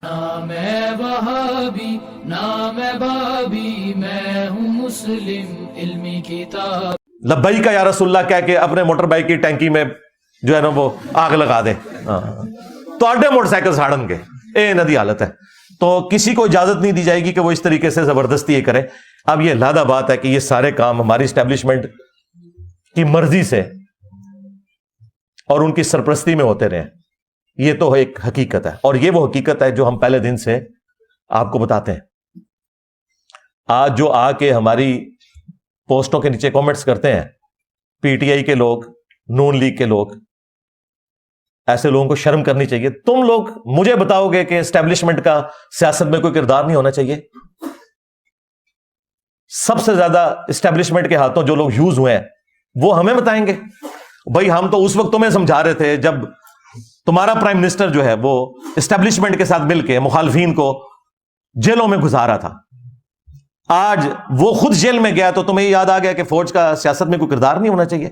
نام ہے وہابی نام ہے بابی، میں ہوں مسلم علمی کتاب۔ لبیک یا رسول اللہ کہہ کے اپنے موٹر بائک کی ٹینکی میں جو ہے نا وہ آگ لگا دے تو آڈے موٹر سائیکل ساڑن گے، اے ندی حالت ہے۔ تو کسی کو اجازت نہیں دی جائے گی کہ وہ اس طریقے سے زبردستی یہ کرے۔ اب یہ علیحدہ بات ہے کہ یہ سارے کام ہماری اسٹیبلشمنٹ کی مرضی سے اور ان کی سرپرستی میں ہوتے رہے، یہ تو ایک حقیقت ہے، اور یہ وہ حقیقت ہے جو ہم پہلے دن سے آپ کو بتاتے ہیں۔ آج جو آ کے ہماری پوسٹوں کے نیچے کامنٹس کرتے ہیں پی ٹی آئی کے لوگ، نون لیگ کے لوگ، ایسے لوگوں کو شرم کرنی چاہیے۔ تم لوگ مجھے بتاؤ گے کہ اسٹیبلشمنٹ کا سیاست میں کوئی کردار نہیں ہونا چاہیے؟ سب سے زیادہ اسٹیبلشمنٹ کے ہاتھوں جو لوگ یوز ہوئے ہیں وہ ہمیں بتائیں گے؟ بھائی ہم تو اس وقت تمہیں سمجھا رہے تھے جب تمہارا پرائم منسٹر جو ہے وہ اسٹیبلشمنٹ کے ساتھ مل کے مخالفین کو جیلوں میں گزارا تھا۔ آج وہ خود جیل میں گیا تو تمہیں یاد آ گیا کہ فوج کا سیاست میں کوئی کردار نہیں ہونا چاہیے؟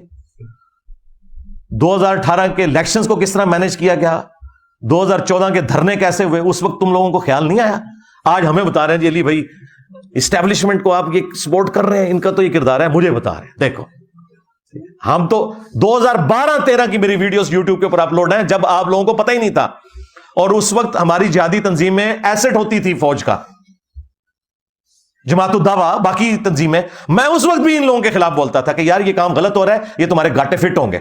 2018 کے الیکشنز کو کس طرح مینج کیا گیا، 2014 کے دھرنے کیسے ہوئے، اس وقت تم لوگوں کو خیال نہیں آیا؟ آج ہمیں بتا رہے ہیں جی علی بھائی اسٹیبلشمنٹ کو آپ یہ سپورٹ کر رہے ہیں، ان کا تو یہ کردار ہے، مجھے بتا رہے ہیں۔ دیکھو ہم تو 2012-13 کی میری ویڈیوز یوٹیوب کے اوپر اپلوڈ ہیں جب آپ لوگوں کو پتہ ہی نہیں تھا، اور اس وقت ہماری جہادی تنظیم میں ایسٹ ہوتی تھی فوج کا، جماعت الدعوہ، باقی تنظیمیں۔ میں اس وقت بھی ان لوگوں کے خلاف بولتا تھا کہ یار یہ کام غلط ہو رہا ہے، یہ تمہارے گاٹے فٹ ہوں گے۔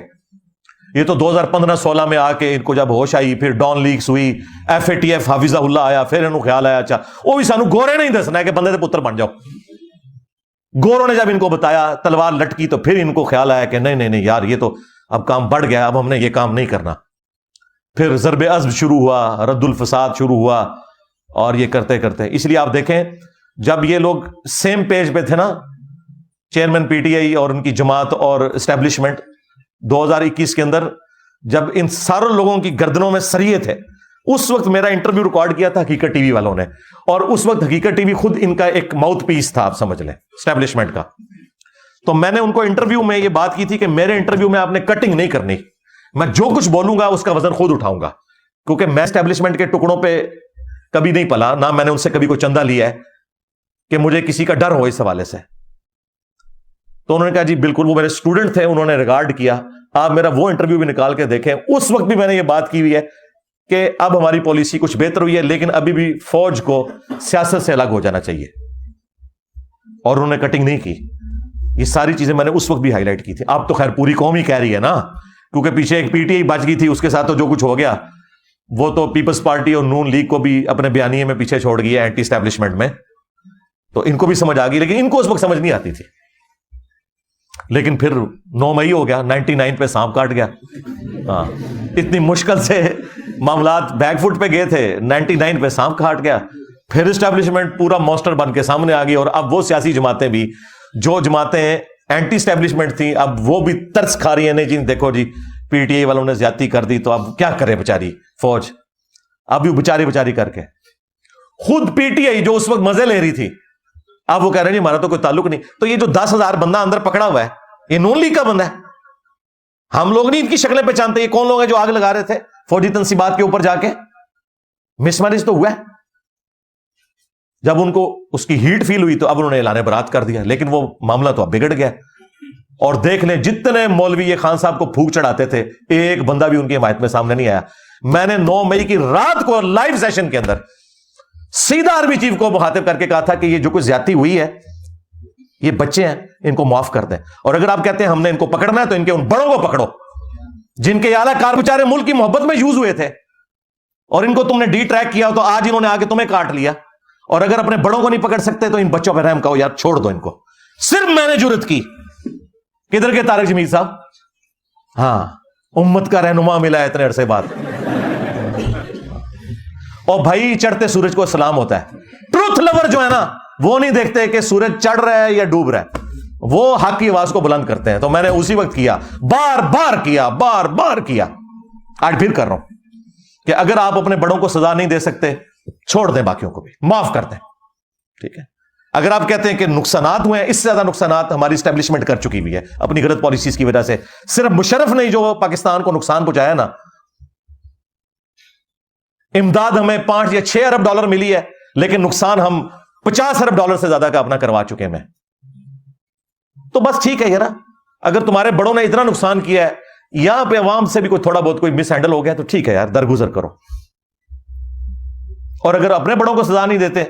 یہ تو 2015-16 میں آ کے ان کو جب ہوش آئی، پھر ڈان لیگز ہوئی، ایف اے ٹی ایف حافظہ اللہ آیا، پھر انہوں خیال آیا اچھا وہ بھی سانو گورے نہیں دسنا ہے کہ بندے دے پتر بن جاؤ۔ گوروں نے جب ان کو بتایا، تلوار لٹکی، تو پھر ان کو خیال آیا کہ نہیں یار یہ تو اب کام بڑھ گیا، اب ہم نے یہ کام نہیں کرنا۔ پھر ضرب عزم شروع ہوا، رد الفساد شروع ہوا، اور یہ کرتے کرتے اس لیے آپ دیکھیں جب یہ لوگ سیم پیج پہ تھے نا، چیئرمین پی ٹی آئی اور ان کی جماعت اور اسٹیبلشمنٹ، 2021 کے اندر جب ان سارے لوگوں کی گردنوں میں سریے تھے، اس وقت میرا انٹرویو ریکارڈ کیا تھا حقیقت ٹی وی والوں نے، اور اس وقت حقیقت ٹی وی خود ان کا ایک ماؤتھ پیس تھا، آپ سمجھ لیں اسٹیبلشمنٹ کا۔ تو میں نے ان کو انٹرویو میں یہ بات کی تھی کہ میرے انٹرویو میں آپ نے کٹنگ نہیں کرنی، میں جو کچھ بولوں گا اس کا وزن خود اٹھاؤں گا، کیونکہ میں اسٹیبلشمنٹ کے ٹکڑوں پہ کبھی نہیں پلا، نہ میں نے ان سے کبھی کوئی چندہ لیا ہے کہ مجھے کسی کا ڈر ہو اس حوالے سے۔ تو انہوں نے کہا جی بالکل، وہ میرے اسٹوڈنٹ تھے، انہوں نے ریگارڈ کیا۔ آپ میرا وہ انٹرویو بھی نکال کے دیکھیں، اس وقت بھی میں نے یہ بات کی ہوئی ہے کہ اب ہماری پالیسی کچھ بہتر ہوئی ہے، لیکن ابھی بھی فوج کو سیاست سے الگ ہو جانا چاہیے، اور انہوں نے کٹنگ نہیں کی۔ یہ ساری چیزیں میں نے اس وقت بھی ہائی لائٹ کی تھی۔ اب تو خیر پوری قوم ہی کہہ رہی ہے نا، کیونکہ پیچھے ایک پی ٹی آئی بچ گئی تھی، اس کے ساتھ تو جو کچھ ہو گیا وہ تو پیپلز پارٹی اور نون لیگ کو بھی اپنے بیانیے میں پیچھے چھوڑ گئی ہے اینٹی اسٹیبلشمنٹ میں، تو ان کو بھی سمجھ آ گئی، لیکن ان کو اس وقت سمجھ نہیں آتی تھی۔ لیکن پھر 9 مئی ہو گیا، 99 پہ سانپ کاٹ گیا۔ ہاں اتنی مشکل سے معاملات بیک فٹ پہ گئے تھے، 99 پہ سانپ کاٹ گیا، پھر اسٹیبلشمنٹ پورا مونسٹر بن کے سامنے آ گئی، اور اب وہ سیاسی جماعتیں بھی جو جماعتیں اینٹی اسٹیبلشمنٹ تھیں اب وہ بھی ترس کھا رہی ہیں، نہیں جی دیکھو جی پی ٹی آئی والوں نے زیادتی کر دی تو اب کیا کرے بیچاری فوج، اب بھی بیچاری کر کے خود پی ٹی آئی جو اس وقت مزے لے رہی تھی، اب وہ کہہ رہے ہیں ہمارا تو کوئی تعلق نہیں۔ تو یہ جو 10,000 بندہ اندر پکڑا ہوا ہے، یہ نون لیگ کا بندہ ہے، ہم لوگ نہیں ان کی شکلیں پہچانتے۔ یہ کون لوگ ہیں جو آگ لگا رہے تھے فوجی تنصیبات کے اوپر جا کے؟ مس میرج تو ہوا ہے۔ جب ان کو اس کی ہیٹ فیل ہوئی تو اب انہوں نے اعلان برات کر دیا، لیکن وہ معاملہ تو اب بگڑ گیا، اور دیکھ لیں جتنے مولوی یہ خان صاحب کو پھونک چڑھاتے تھے ایک بندہ بھی ان کی حمایت میں سامنے نہیں آیا۔ میں نے 9 مئی کی رات کو لائیو سیشن کے اندر سیدھا آرمی چیف کو مخاطب کر کے کہا تھا کہ یہ جو کچھ زیادتی ہوئی ہے، یہ بچے ہیں، ان کو معاف کر دیں، اور اگر آپ کہتے ہیں ہم نے ان کو پکڑنا ہے تو ان کے ان بڑوں کو پکڑو جن کے اعلیٰ کار بیچارے ملک کی محبت میں یوز ہوئے تھے، اور ان کو تم نے ڈی ٹریک کیا تو آج انہوں نے آ کے تمہیں کاٹ لیا۔ اور اگر اپنے بڑوں کو نہیں پکڑ سکتے تو ان بچوں پہ رحم کہو، یار چھوڑ دو ان کو۔ صرف میں نے جرت کی، کدھر کے طارق جمیل صاحب، ہاں امت کا رہنما ملا ہے اتنے عرصے بعد۔ اور بھائی چڑھتے سورج کو سلام ہوتا ہے۔ ٹروتھ لور جو ہے نا وہ نہیں دیکھتے کہ سورج چڑھ رہا ہے یا ڈوب رہا ہے، وہ حق کی آواز کو بلند کرتے ہیں۔ تو میں نے اسی وقت کیا، بار بار کیا، آج پھر کر رہا ہوں کہ اگر آپ اپنے بڑوں کو سزا نہیں دے سکتے چھوڑ دیں، باقیوں کو بھی معاف کر دیں، ٹھیک ہے؟ اگر آپ کہتے ہیں کہ نقصانات ہوئے ہیں، اس سے زیادہ نقصانات ہماری اسٹیبلشمنٹ کر چکی ہوئی ہے اپنی غلط پالیسیز کی وجہ سے۔ صرف مشرف نہیں جو پاکستان کو نقصان پہنچایا نا، امداد ہمیں 5 یا 6 ارب ڈالر ملی ہے، لیکن نقصان ہم 50 ارب ڈالر سے زیادہ کا اپنا کروا چکے ہیں۔ تو بس ٹھیک ہے یار، اگر تمہارے بڑوں نے اتنا نقصان کیا ہے، یہاں پہ عوام سے بھی کوئی تھوڑا بہت کوئی مس ہینڈل ہو گیا تو ٹھیک ہے یار، درگزر کرو۔ اور اگر اپنے بڑوں کو سزا نہیں دیتے،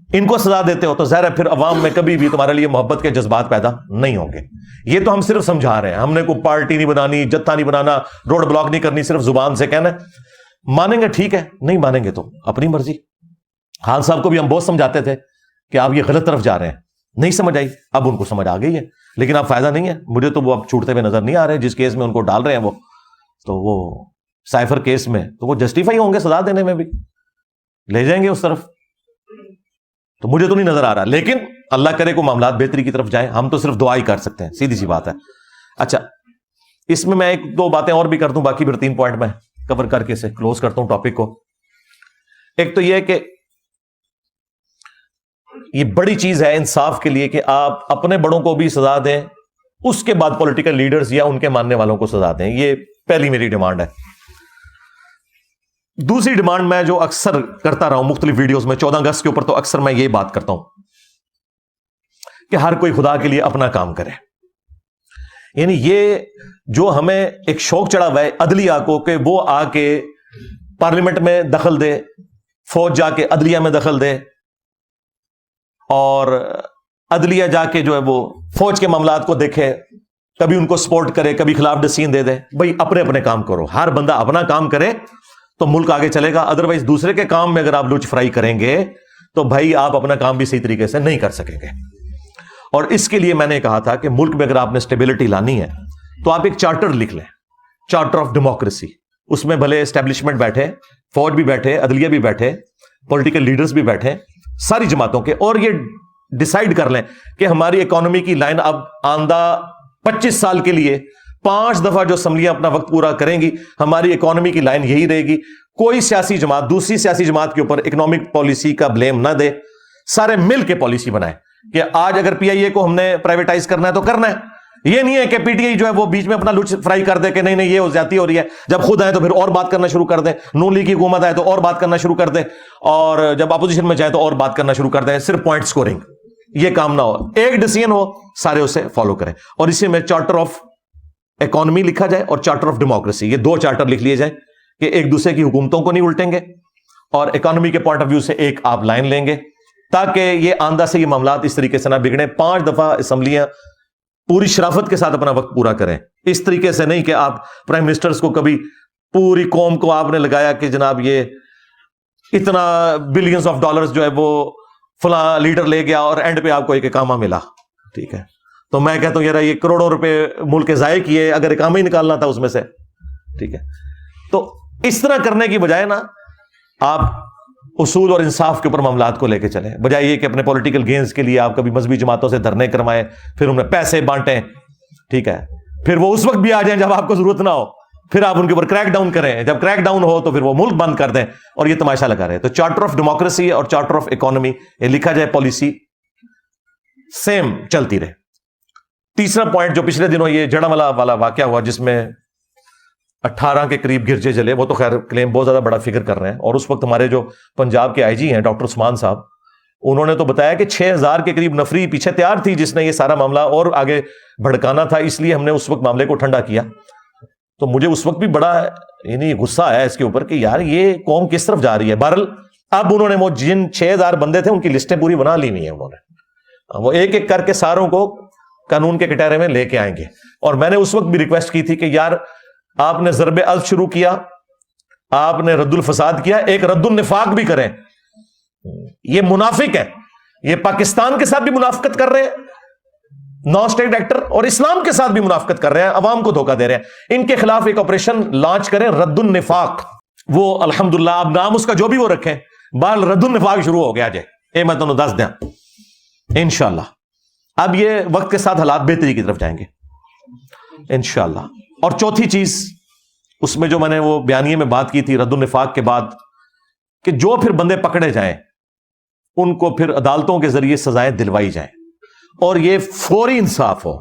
ان کو سزا دیتے ہو، تو ظاہر ہے پھر عوام میں کبھی بھی تمہارے لیے محبت کے جذبات پیدا نہیں ہوں گے۔ یہ تو ہم صرف سمجھا رہے ہیں، ہم نے کوئی پارٹی نہیں بنانی، جتھا نہیں بنانا، روڈ بلاک نہیں کرنی، صرف زبان سے کہنا ہے۔ مانیں گے ٹھیک ہے، نہیں مانیں گے تو اپنی مرضی۔ خان صاحب کو بھی ہم بہت سمجھاتے تھے کہ آپ یہ غلط طرف جا رہے ہیں، نہیں سمجھ آئی، اب ان کو سمجھ آ گئی ہے، لیکن اب فائدہ نہیں ہے، مجھے تو وہ اب چھوٹتے ہوئے نظر نہیں آ رہے۔ جس کیس میں ان کو ڈال رہے ہیں وہ سائفر کیس میں، تو وہ جسٹیفائی ہوں گے سزا دینے میں بھی، لے جائیں گے اس طرف، تو مجھے تو نہیں نظر آ رہا۔ لیکن اللہ کرے کو معاملات بہتری کی طرف جائیں، ہم تو صرف دعا ہی کر سکتے ہیں، سیدھی سی بات ہے۔ اچھا، اس میں 1-2 باتیں اور بھی کر دوں، باقی پھر 3 پوائنٹ میں کور کر کے سے کلوز کرتا ہوں ٹاپک کو۔ ایک تو یہ کہ یہ بڑی چیز ہے انصاف کے لیے کہ آپ اپنے بڑوں کو بھی سزا دیں، اس کے بعد پولیٹیکل لیڈرز یا ان کے ماننے والوں کو سزا دیں۔ یہ پہلی میری ڈیمانڈ ہے۔ دوسری ڈیمانڈ میں جو اکثر کرتا رہا ہوں مختلف ویڈیوز میں، 14 اگست کے اوپر تو اکثر میں یہ بات کرتا ہوں کہ ہر کوئی خدا کے لیے اپنا کام کرے۔ یعنی یہ جو ہمیں ایک شوق چڑھا ہوا ہے عدلیہ کو کہ وہ آ کے پارلیمنٹ میں دخل دے، فوج جا کے عدلیہ میں دخل دے، اور عدلیہ جا کے جو ہے وہ فوج کے معاملات کو دیکھے، کبھی ان کو سپورٹ کرے، کبھی خلاف ڈسیزن دے دے۔ بھائی اپنے اپنے کام کرو، ہر بندہ اپنا کام کرے تو ملک آگے چلے گا۔ ادروائز دوسرے کے کام میں اگر آپ لچ فرائی کریں گے تو بھائی آپ اپنا کام بھی صحیح طریقے سے نہیں کر سکیں گے۔ اور اس کے لیے میں نے کہا تھا کہ ملک میں اگر آپ نے اسٹیبلٹی لانی ہے تو آپ ایک چارٹر لکھ لیں، چارٹر آف ڈیموکریسی۔ اس میں بھلے اسٹیبلشمنٹ بیٹھے، فوج بھی بیٹھے، عدلیہ بھی بیٹھے، پولیٹیکل لیڈرز بھی بیٹھے، ساری جماعتوں کے، اور یہ ڈیسائیڈ کر لیں کہ ہماری اکانومی کی لائن اب آندہ 25 سال کے لیے 5 دفعہ جو اسمبلیاں اپنا وقت پورا کریں گی، ہماری اکانومی کی لائن یہی رہے گی۔ کوئی سیاسی جماعت دوسری سیاسی جماعت کے اوپر اکنامک پالیسی کا بلیم نہ دے، سارے مل کے پالیسی بنائیں کہ آج اگر پی آئی اے کو ہم نے پرائیویٹائز کرنا ہے تو کرنا ہے۔ یہ نہیں ہے کہ پی ٹی آئی جو ہے وہ بیچ میں اپنا لچ فرائی کر دے کہ نہیں یہ زیادتی ہو رہی ہے، جب خود آئے تو پھر اور بات کرنا شروع کر دیں، نون لیگ کی حکومت آئے تو اور بات کرنا شروع کر دیں، اور جب اپوزیشن میں جائے تو اور بات کرنا شروع کر دیں، صرف پوائنٹ سکورنگ۔ یہ کام نہ ہو، ایک ڈیسیژن ہو، سارے اسے فالو کریں۔ اور اسی میں چارٹر آف اکانومی لکھا جائے اور چارٹر آف ڈیموکریسی، یہ 2 چارٹر لکھ لیے جائیں کہ ایک دوسرے کی حکومتوں کو نہیں الٹیں گے، اور اکانومی کے پوائنٹ آف ویو سے ایک آپ لائن لیں گے، تاکہ یہ آندہ سے یہ معاملات اس طریقے سے نہ بگڑیں۔ 5 دفعہ اسمبلیاں پوری شرافت کے ساتھ اپنا وقت پورا کریں، اس طریقے سے نہیں کہ آپ پرائم منسٹرز کو کبھی پوری قوم کو آپ نے لگایا کہ جناب یہ اتنا بلینز آف ڈالرز جو ہے وہ فلاں لیڈر لے گیا اور اینڈ پہ آپ کو ایک اقامہ ملا۔ ٹھیک ہے، تو میں کہتا ہوں یار یہ کروڑوں روپے ملک کے ضائع کیے، اگر اقامہ ہی نکالنا تھا اس میں سے۔ ٹھیک ہے، تو اس طرح کرنے کی بجائے نا آپ اصول اور انصاف کے اوپر معاملات کو لے کے چلیں، بجائے یہ کہ اپنے پولیٹیکل گینز کے لیے آپ کبھی مذہبی جماعتوں سے دھرنے کروائیں، پھر انہیں پیسے بانٹیں۔ ٹھیک ہے، پھر وہ اس وقت بھی آ جائیں جب آپ کو ضرورت نہ ہو، پھر آپ ان کے اوپر کریک ڈاؤن کریں، جب کریک ڈاؤن ہو تو پھر وہ ملک بند کر دیں، اور یہ تماشا لگا رہے۔ تو چارٹر آف ڈیموکریسی اور چارٹر آف اکانومی یہ لکھا جائے، پالیسی سیم چلتی رہے۔ تیسرا پوائنٹ جو پچھلے دنوں یہ جڑاوالا والا واقعہ ہوا جس میں 18 کے قریب گرجے جلے، وہ تو خیر کلیم بہت زیادہ بڑا فگر کر رہے ہیں، اور اس وقت ہمارے جو پنجاب کے آئی جی ہیں ڈاکٹر عثمان صاحب، انہوں نے تو بتایا کہ 6000 کے قریب نفری پیچھے تیار تھی جس نے یہ سارا معاملہ اور آگے بھڑکانا تھا، اس لیے ہم نے اس وقت معاملے کو ٹھنڈا کیا۔ تو مجھے اس وقت بھی بڑا یعنی غصہ آیا اس کے اوپر کہ یار یہ قوم کس طرف جا رہی ہے۔ بہرحال اب انہوں نے وہ جن 6000 بندے تھے ان کی لسٹیں پوری بنا لی ہوئی ہیں، انہوں نے وہ ایک ایک کر کے ساروں کو قانون کے کٹہرے میں لے کے آئیں گے۔ اور میں نے اس وقت بھی ریکویسٹ کی تھی کہ یار آپ نے ضرب عض شروع کیا، آپ نے رد الفساد کیا، ایک رد النفاق بھی کریں۔ یہ منافق ہے، یہ پاکستان کے ساتھ بھی منافقت کر رہے ہیں نان اسٹیٹ ایکٹر، اور اسلام کے ساتھ بھی منافقت کر رہے ہیں، عوام کو دھوکہ دے رہے ہیں۔ ان کے خلاف ایک آپریشن لانچ کریں، رد النفاق۔ وہ الحمدللہ اب نام اس کا جو بھی وہ رکھیں، بال رد النفاق شروع ہو گیا جائے، اے میں تمہیں دس دیں انشاءاللہ۔ اب یہ وقت کے ساتھ حالات بہتری کی طرف جائیں گے انشاءاللہ۔ اور چوتھی چیز اس میں جو میں نے وہ بیانیے میں بات کی تھی رد النفاق کے بعد، کہ جو پھر بندے پکڑے جائیں ان کو پھر عدالتوں کے ذریعے سزائیں دلوائی جائیں، اور یہ فوری انصاف ہو۔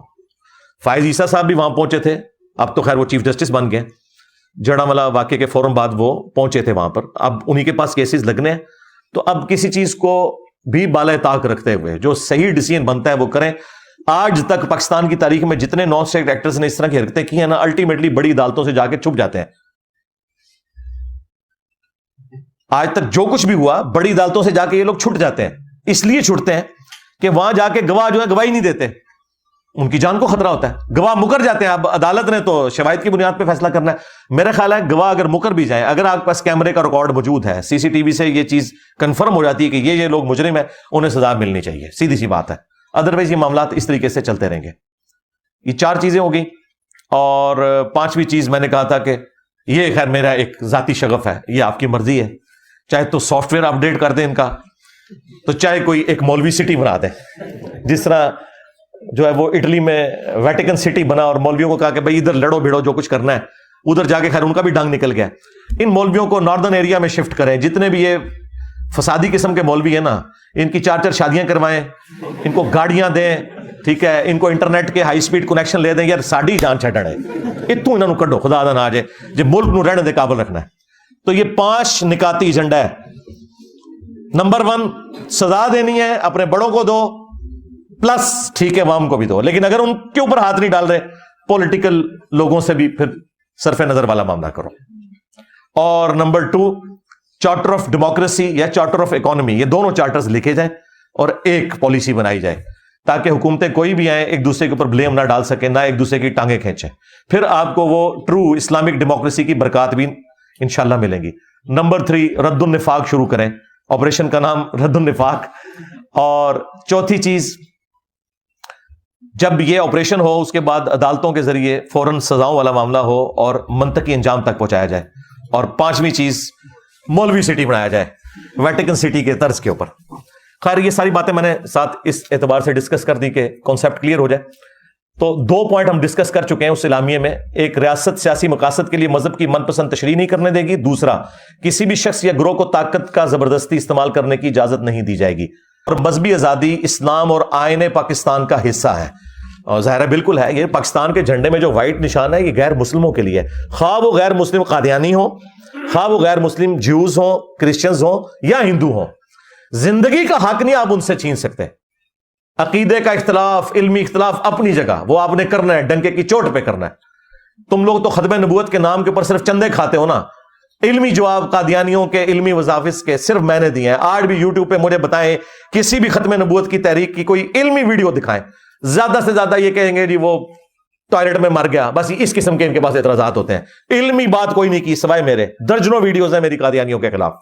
فائز عیسیٰ صاحب بھی وہاں پہنچے تھے، اب تو خیر وہ چیف جسٹس بن گئے، جڑاملا واقعے کے فوراً بعد وہ پہنچے تھے وہاں پر. اب انہی کے پاس کیسز لگنے ہیں, تو اب کسی چیز کو بھی بالائے طاق رکھتے ہوئے جو صحیح ڈیسیژن بنتا ہے وہ کریں. آج تک پاکستان کی تاریخ میں جتنے نان اسٹیٹ ایکٹرز نے اس طرح کی حرکتیں کی ہیں نا, الٹیمیٹلی بڑی عدالتوں سے جا کے چھپ جاتے ہیں. آج تک جو کچھ بھی ہوا بڑی عدالتوں سے جا کے یہ لوگ چھٹ جاتے ہیں. اس لیے چھٹتے ہیں کہ وہاں جا کے گواہ جو ہے گواہی نہیں دیتے, ان کی جان کو خطرہ ہوتا ہے. گواہ مکر جاتے ہیں. اب عدالت نے تو شواہد کی بنیاد پہ فیصلہ کرنا ہے. میرا خیال ہے گواہ اگر مکر بھی جائیں, اگر آپ کے پاس کیمرے کا ریکارڈ موجود ہے, سی سی ٹی وی سے یہ چیز کنفرم ہو جاتی ہے کہ یہ لوگ مجرم ہیں, انہیں سزا ملنی چاہیے. سیدھی سی بات ہے. ادروائز یہ معاملات اس طریقے سے چلتے رہیں گے. یہ 4 چیزیں ہو گئی. اور 5ویں چیز میں نے کہا تھا کہ یہ خیر میرا ایک ذاتی شغف ہے, یہ آپ کی مرضی ہے, چاہے تو سافٹ ویئر اپڈیٹ کر دیں ان کا, تو چاہے کوئی ایک مولوی سٹی بنا دیں, جس طرح جو ہے وہ اٹلی میں ویٹیکن سٹی بنا اور مولویوں کو کہا کہ بھائی ادھر لڑو بھیڑو جو کچھ کرنا ہے, ادھر جا کے خیر ان کا بھی ڈانگ نکل گیا. ان مولویوں کو ناردرن ایریا میں شفٹ کریں. جتنے بھی یہ فسادی قسم کے مولوی ہیں نا, ان کی 4 شادیاں کروائیں, ان کو گاڑیاں دیں, ٹھیک ہے, ان کو انٹرنیٹ کے ہائی سپیڈ کنیکشن لے دیں. یار ساڑی جان چھڈن ہے, اتوں انہوں نے کڈو, خدا دا نہ آجے جی ملک نو رہنے دے قابل رکھنا ہے. تو یہ 5 نکاتی ایجنڈا ہے. نمبر 1 سزا دینی ہے, اپنے بڑوں کو دو, پلس ٹھیک ہے عوام کو بھی دو, لیکن اگر ان کے اوپر ہاتھ نہیں ڈال رہے, پولیٹیکل لوگوں سے بھی پھر صرف نظر والا معاملہ کرو. اور نمبر 2 چارٹر آف ڈیموکریسی یا چارٹر آف اکانومی, یہ دونوں چارٹرز لکھے جائیں اور ایک پالیسی بنائی جائے, تاکہ حکومتیں کوئی بھی آئیں ایک دوسرے کے اوپر بلیم نہ ڈال سکیں, نہ ایک دوسرے کی ٹانگیں کھینچیں. پھر آپ کو وہ ٹرو اسلامک ڈیموکریسی کی برکات بھی انشاءاللہ ملیں گی. نمبر 3 رد النفاق شروع کریں, آپریشن کا نام رد النفاق. اور چوتھی چیز, جب یہ آپریشن ہو اس کے بعد عدالتوں کے ذریعے فوراً سزاؤں والا معاملہ ہو اور منطقی انجام تک پہنچایا جائے. اور 5ویں چیز مولوی سٹی بنایا جائے ویٹیکن سٹی کے طرز کے اوپر. خیر یہ ساری باتیں میں نے ساتھ اس اعتبار سے ڈسکس کر دی کہ کانسیپٹ کلیئر ہو جائے. تو 2 پوائنٹ ہم ڈسکس کر چکے ہیں اس اعلامیے میں. ایک, ریاست سیاسی مقاصد کے لیے مذہب کی من پسند تشریح نہیں کرنے دے گی. دوسرا, کسی بھی شخص یا گروہ کو طاقت کا زبردستی استعمال کرنے کی اجازت نہیں دی جائے گی. اور مذہبی آزادی اسلام اور آئین پاکستان کا حصہ ہے. اور ظاہر ہے بالکل ہے, یہ پاکستان کے جھنڈے میں جو وائٹ نشان ہے یہ غیر مسلموں کے لیے ہے, خواہ وہ غیر مسلم قادیانی ہوں, خواہ وہ غیر مسلم جیوز ہوں, کرسچنز ہوں یا ہندو ہوں. زندگی کا حق نہیں آپ ان سے چھین سکتے. عقیدے کا اختلاف, علمی اختلاف اپنی جگہ, وہ آپ نے کرنا ہے, ڈنکے کی چوٹ پہ کرنا ہے. تم لوگ تو ختم نبوت کے نام کے اوپر صرف چندے کھاتے ہو نا. علمی جواب قادیانیوں کے علمی وظائف کے صرف میں نے دیے ہیں. آج بھی یوٹیوب پہ مجھے بتائیں کسی بھی ختم نبوت کی تحریک کی کوئی علمی ویڈیو دکھائیں. زیادہ سے زیادہ یہ کہیں گے جی وہ ٹوائلٹ میں مر گیا, بس اس قسم کے ان کے پاس اعتراضات ہوتے ہیں. علمی بات کوئی نہیں کی سوائے میرے. درجنوں ویڈیوز ہیں میری قادیانیوں کے خلاف.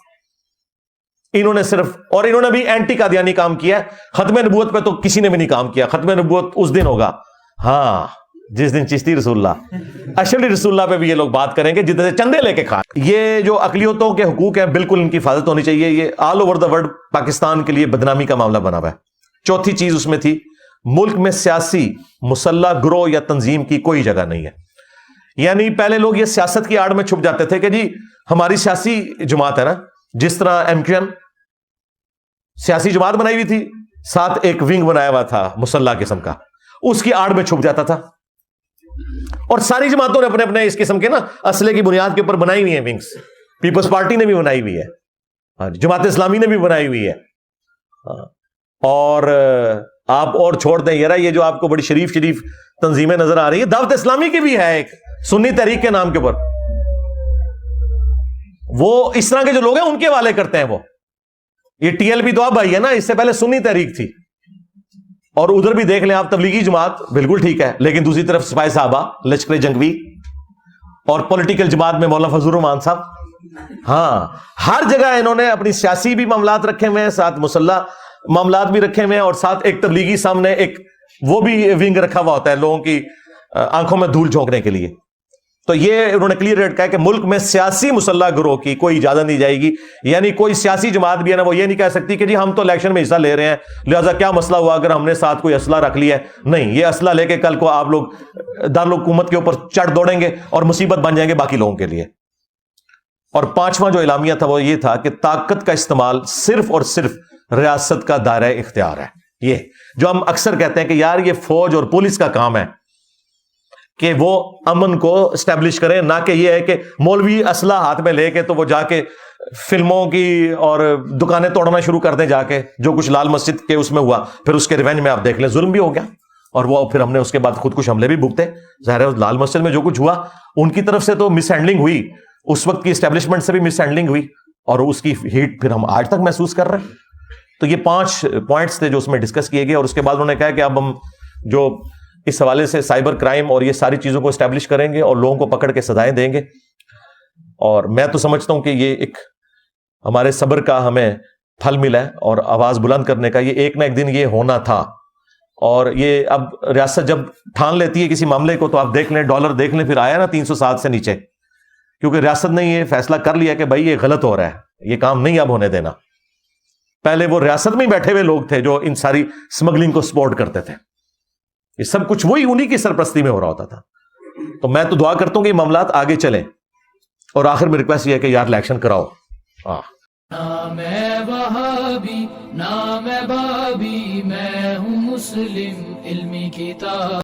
انہوں نے صرف, اور انہوں نے بھی اینٹی قادیانی کام کیا. ختم نبوت پہ تو کسی نے بھی نہیں کام کیا. ختم نبوت اس دن ہوگا ہاں جس دن چشتی رسول اللہ اشرفی رسول اللہ پہ بھی یہ لوگ بات کریں گے جتنے سے چندے لے کے کھائیں. یہ جو اقلیتوں کے حقوق ہیں بالکل ان کی حفاظت ہونی چاہیے. یہ all over the world Pakistan کے لیے بدنامی کا معاملہ بنا ہوا ہے. چوتھی چیز اس میں تھی, ملک میں سیاسی مسلح گروہ یا تنظیم کی کوئی جگہ نہیں ہے. یعنی پہلے لوگ یہ سیاست کی آڑ میں چھپ جاتے تھے کہ جی ہماری سیاسی جماعت ہے نا, جس طرح ایم کیو ایم سیاسی جماعت بنائی ہوئی تھی, ساتھ ایک ونگ بنایا ہوا تھا مسلح قسم کا, اس کی آڑ میں چھپ جاتا تھا. اور ساری جماعتوں نے اپنے اپنے اس قسم کے نا اسلحے کی بنیاد کے اوپر بنائی ہوئی ہیں ونگز. پیپلز پارٹی نے بھی بنائی ہوئی ہے, جماعت اسلامی نے بھی بنائی ہوئی ہے. اور آپ اور چھوڑ دیں یار, یہ جو آپ کو بڑی شریف تنظیمیں نظر آ رہی ہے, دعوت اسلامی کی بھی ہے ایک سنی تحریک کے نام کے اوپر. وہ اس طرح کے جو لوگ ہیں ان کے حوالے کرتے ہیں. وہ یہ ٹی ایل پی تو اب آئی ہے نا, اس سے پہلے سنی تحریک تھی. اور ادھر بھی دیکھ لیں آپ, تبلیغی جماعت بالکل ٹھیک ہے, لیکن دوسری طرف سپاہی صحابہ, لشکر جنگوی, اور پولیٹیکل جماعت میں مولانا فضل الرحمان صاحب. ہاں ہر جگہ انہوں نے اپنی سیاسی بھی معاملات رکھے ہوئے ہیں, ساتھ مسلح معاملات بھی رکھے ہوئے ہیں, اور ساتھ ایک تبلیغی سامنے ایک وہ بھی ونگ رکھا ہوا ہوتا ہے لوگوں کی آنکھوں میں دھول جھونکنے کے لیے. تو یہ انہوں نے کلیئر ریٹ کہا کہ ملک میں سیاسی مسلح گروہ کی کوئی اجازت نہیں جائے گی. یعنی کوئی سیاسی جماعت بھی ہے نا, وہ یہ نہیں کہہ سکتی کہ جی ہم تو الیکشن میں حصہ لے رہے ہیں لہذا کیا مسئلہ ہوا اگر ہم نے ساتھ کوئی اسلحہ رکھ لیا ہے. نہیں, یہ اسلحہ لے کے کل کو آپ لوگ دارالحکومت کے اوپر چڑھ دوڑیں گے اور مصیبت بن جائیں گے باقی لوگوں کے لیے. اور 5واں جو اعلامیہ تھا وہ یہ تھا کہ طاقت کا استعمال صرف اور صرف ریاست کا دائرہ اختیار ہے. یہ جو ہم اکثر کہتے ہیں کہ یار یہ فوج اور پولیس کا کام ہے, کہ وہ امن کو اسٹیبلش کریں، نہ کہ یہ ہے کہ مولوی اسلحہ ہاتھ میں لے کے تو وہ جا کے فلموں کی اور دکانیں توڑنا شروع کر دیں، جا کے جو کچھ لال مسجد کے اس میں ہوا، پھر اس کے ریونج میں آپ دیکھ لیں ظلم بھی ہو گیا، اور وہ پھر ہم نے اس کے بعد خود کچھ حملے بھی بھگتے۔ ظاہر ہے لال مسجد میں جو کچھ ہوا ان کی طرف سے تو مس ہینڈلنگ ہوئی، اس وقت کی اسٹیبلشمنٹ سے بھی مس ہینڈلنگ ہوئی، اور اس کی ہیٹ پھر ہم آج تک محسوس کر رہے ہیں۔ تو یہ 5 پوائنٹس تھے جو اس میں ڈسکس کیے گئے، اور اس کے بعد انہوں نے کہا کہ اب ہم جو اس حوالے سے سائبر کرائم اور یہ ساری چیزوں کو اسٹیبلش کریں گے اور لوگوں کو پکڑ کے سزائیں دیں گے، اور میں تو سمجھتا ہوں کہ یہ ایک ہمارے صبر کا ہمیں پھل ملا ہے، اور آواز بلند کرنے کا یہ ایک نہ ایک دن یہ ہونا تھا۔ اور یہ اب ریاست جب ٹھان لیتی ہے کسی معاملے کو، تو آپ دیکھ لیں ڈالر دیکھ لیں، پھر آیا نا 307 سے نیچے، کیونکہ ریاست نے یہ فیصلہ کر لیا کہ بھائی یہ غلط ہو رہا ہے، یہ کام نہیں اب ہونے دینا۔ پہلے وہ ریاست میں بیٹھے ہوئے لوگ تھے جو ان ساری سمگلنگ کو سپورٹ کرتے تھے، یہ سب کچھ وہی انہی کی سرپرستی میں ہو رہا ہوتا تھا۔ تو میں تو دعا کرتا ہوں کہ یہ معاملات آگے چلیں، اور آخر میں ریکویسٹ یہ ہے کہ یار الیکشن کراؤ۔ نام ہے وہابی نام ہے بابی، میں ہوں مسلم علمی کتاب۔